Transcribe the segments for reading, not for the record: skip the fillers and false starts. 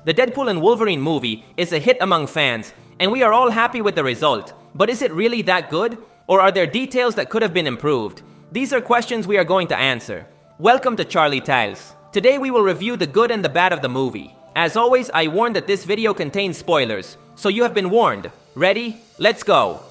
The Deadpool and Wolverine movie is a hit among fans, and we are all happy with the result. But is it really that good? Or are there details that could have been improved? These are questions we are going to answer. Welcome to Charlie Tales. Today we will review the good and the bad of the movie. As always, I warn that this video contains spoilers, so you have been warned. Ready? Let's go!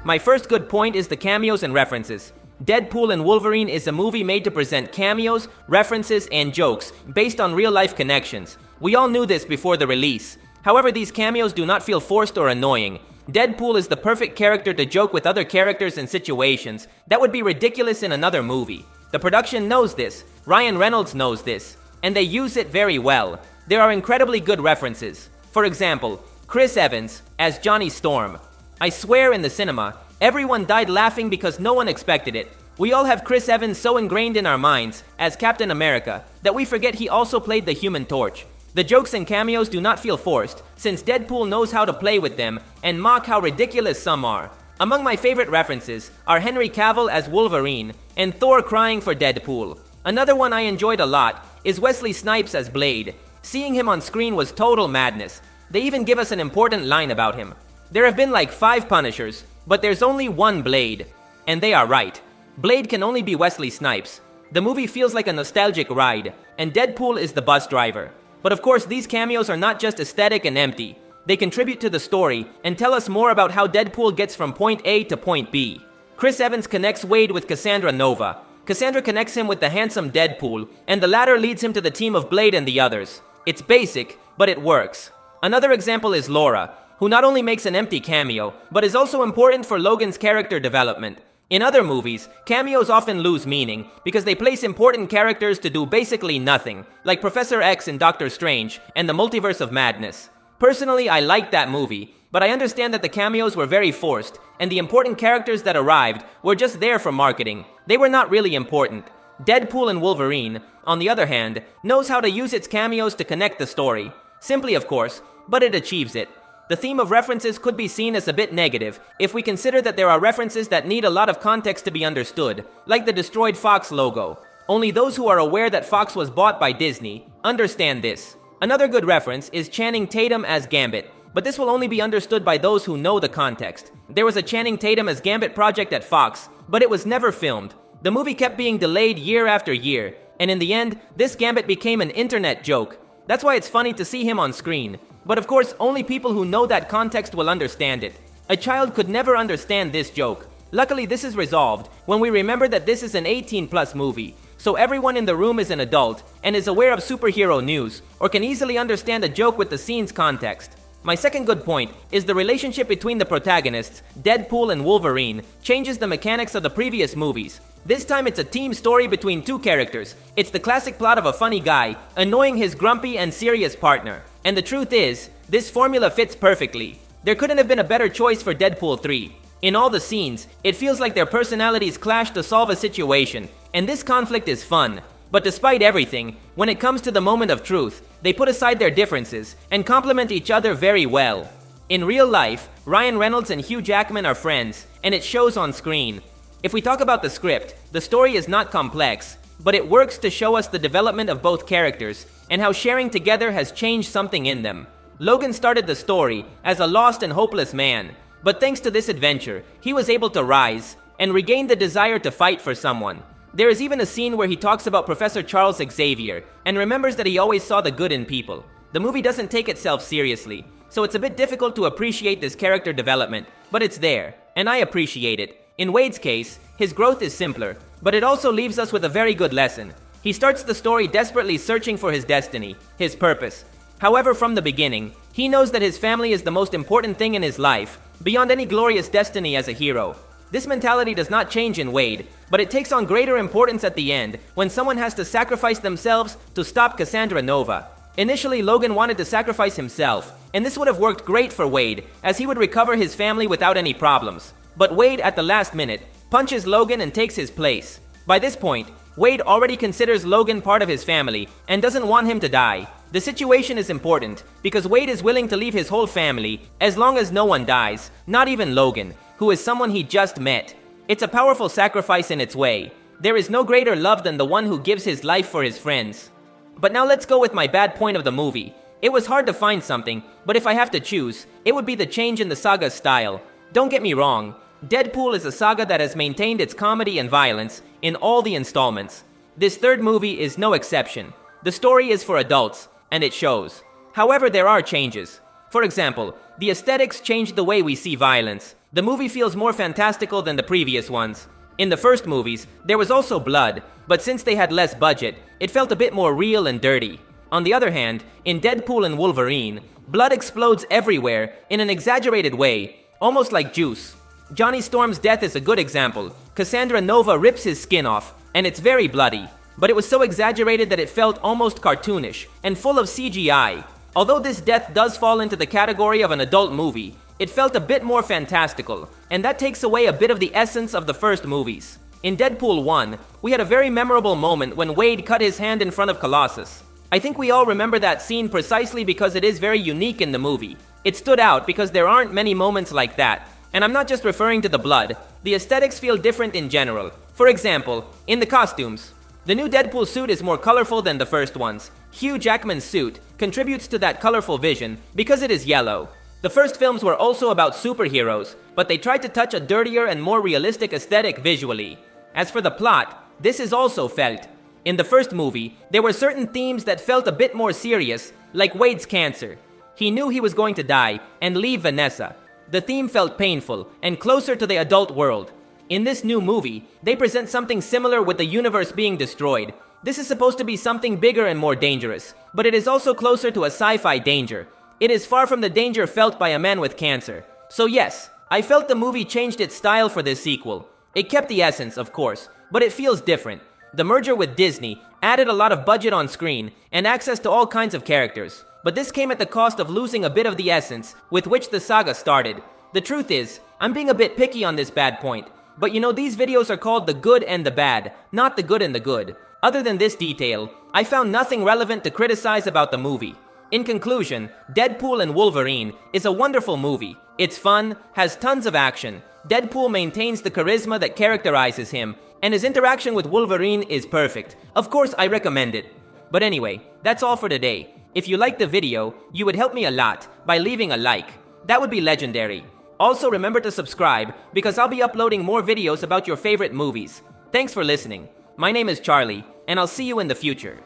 My first good point is the cameos and references. Deadpool and Wolverine is a movie made to present cameos, references, and jokes based on real-life connections. We all knew this before the release. However, these cameos do not feel forced or annoying. Deadpool is the perfect character to joke with other characters and situations that would be ridiculous in another movie. The production knows this, Ryan Reynolds knows this, and they use it very well. There are incredibly good references. For example, Chris Evans as Johnny Storm. I swear in the cinema, everyone died laughing because no one expected it. We all have Chris Evans so ingrained in our minds as Captain America that we forget he also played the Human Torch. The jokes and cameos do not feel forced, since Deadpool knows how to play with them and mock how ridiculous some are. Among my favorite references are Henry Cavill as Wolverine and Thor crying for Deadpool. Another one I enjoyed a lot is Wesley Snipes as Blade. Seeing him on screen was total madness. They even give us an important line about him. There have been like 5 Punishers, but there's only one Blade. And they are right. Blade can only be Wesley Snipes. The movie feels like a nostalgic ride, and Deadpool is the bus driver. But of course, these cameos are not just aesthetic and empty. They contribute to the story and tell us more about how Deadpool gets from point A to point B. Chris Evans connects Wade with Cassandra Nova. Cassandra connects him with the handsome Deadpool, and the latter leads him to the team of Blade and the others. It's basic, but it works. Another example is Laura, who not only makes an empty cameo, but is also important for Logan's character development. In other movies, cameos often lose meaning because they place important characters to do basically nothing, like Professor X in Doctor Strange and the Multiverse of Madness. Personally, I liked that movie, but I understand that the cameos were very forced, and the important characters that arrived were just there for marketing. They were not really important. Deadpool and Wolverine, on the other hand, knows how to use its cameos to connect the story. Simply, of course, but it achieves it. The theme of references could be seen as a bit negative if we consider that there are references that need a lot of context to be understood, like the destroyed Fox logo. Only those who are aware that Fox was bought by Disney understand this. Another good reference is Channing Tatum as Gambit, but this will only be understood by those who know the context. There was a Channing Tatum as Gambit project at Fox, but it was never filmed. The movie kept being delayed year after year, and in the end, this Gambit became an internet joke. That's why it's funny to see him on screen. But of course, only people who know that context will understand it. A child could never understand this joke. Luckily, this is resolved when we remember that this is an 18+ movie, so everyone in the room is an adult and is aware of superhero news, or can easily understand a joke with the scene's context. My second good point is the relationship between the protagonists, Deadpool and Wolverine, changes the mechanics of the previous movies. This time it's a team story between 2 characters. It's the classic plot of a funny guy annoying his grumpy and serious partner. And the truth is, this formula fits perfectly. There couldn't have been a better choice for Deadpool 3. In all the scenes, it feels like their personalities clash to solve a situation, and this conflict is fun. But despite everything, when it comes to the moment of truth, they put aside their differences and complement each other very well. In real life, Ryan Reynolds and Hugh Jackman are friends, and it shows on screen. If we talk about the script, the story is not complex, but it works to show us the development of both characters and how sharing together has changed something in them. Logan started the story as a lost and hopeless man, but thanks to this adventure, he was able to rise and regain the desire to fight for someone. There is even a scene where he talks about Professor Charles Xavier and remembers that he always saw the good in people. The movie doesn't take itself seriously, so it's a bit difficult to appreciate this character development, but it's there, and I appreciate it. In Wade's case, his growth is simpler, but it also leaves us with a very good lesson. He starts the story desperately searching for his destiny, his purpose. However, from the beginning, he knows that his family is the most important thing in his life, beyond any glorious destiny as a hero. This mentality does not change in Wade, but it takes on greater importance at the end when someone has to sacrifice themselves to stop Cassandra Nova. Initially, Logan wanted to sacrifice himself, and this would have worked great for Wade, as he would recover his family without any problems. But Wade, at the last minute, punches Logan and takes his place. By this point, Wade already considers Logan part of his family and doesn't want him to die. The situation is important because Wade is willing to leave his whole family as long as no one dies, not even Logan, who is someone he just met. It's a powerful sacrifice in its way. There is no greater love than the one who gives his life for his friends. But now let's go with my bad point of the movie. It was hard to find something, but if I have to choose, it would be the change in the saga's style. Don't get me wrong, Deadpool is a saga that has maintained its comedy and violence in all the installments. This third movie is no exception. The story is for adults, and it shows. However, there are changes. For example, the aesthetics changed the way we see violence. The movie feels more fantastical than the previous ones. In the first movies, there was also blood, but since they had less budget, it felt a bit more real and dirty. On the other hand, in Deadpool and Wolverine, blood explodes everywhere in an exaggerated way, almost like juice. Johnny Storm's death is a good example. Cassandra Nova rips his skin off, and it's very bloody, but it was so exaggerated that it felt almost cartoonish and full of CGI. Although this death does fall into the category of an adult movie, it felt a bit more fantastical, and that takes away a bit of the essence of the first movies. In Deadpool 1, we had a very memorable moment when Wade cut his hand in front of Colossus. I think we all remember that scene precisely because it is very unique in the movie. It stood out because there aren't many moments like that, and I'm not just referring to the blood. The aesthetics feel different in general. For example, in the costumes. The new Deadpool suit is more colorful than the first ones. Hugh Jackman's suit contributes to that colorful vision because it is yellow. The first films were also about superheroes, but they tried to touch a dirtier and more realistic aesthetic visually. As for the plot, this is also felt. In the first movie, there were certain themes that felt a bit more serious, like Wade's cancer. He knew he was going to die and leave Vanessa. The theme felt painful and closer to the adult world. In this new movie, they present something similar with the universe being destroyed. This is supposed to be something bigger and more dangerous, but it is also closer to a sci-fi danger. It is far from the danger felt by a man with cancer. So yes, I felt the movie changed its style for this sequel. It kept the essence, of course, but it feels different. The merger with Disney added a lot of budget on screen and access to all kinds of characters, but this came at the cost of losing a bit of the essence with which the saga started. The truth is, I'm being a bit picky on this bad point, but you know, these videos are called the good and the bad, not the good and the good. Other than this detail, I found nothing relevant to criticize about the movie. In conclusion, Deadpool and Wolverine is a wonderful movie. It's fun, has tons of action. Deadpool maintains the charisma that characterizes him, and his interaction with Wolverine is perfect. Of course, I recommend it. But anyway, that's all for today. If you liked the video, you would help me a lot by leaving a like. That would be legendary. Also, remember to subscribe because I'll be uploading more videos about your favorite movies. Thanks for listening. My name is Charlie, and I'll see you in the future.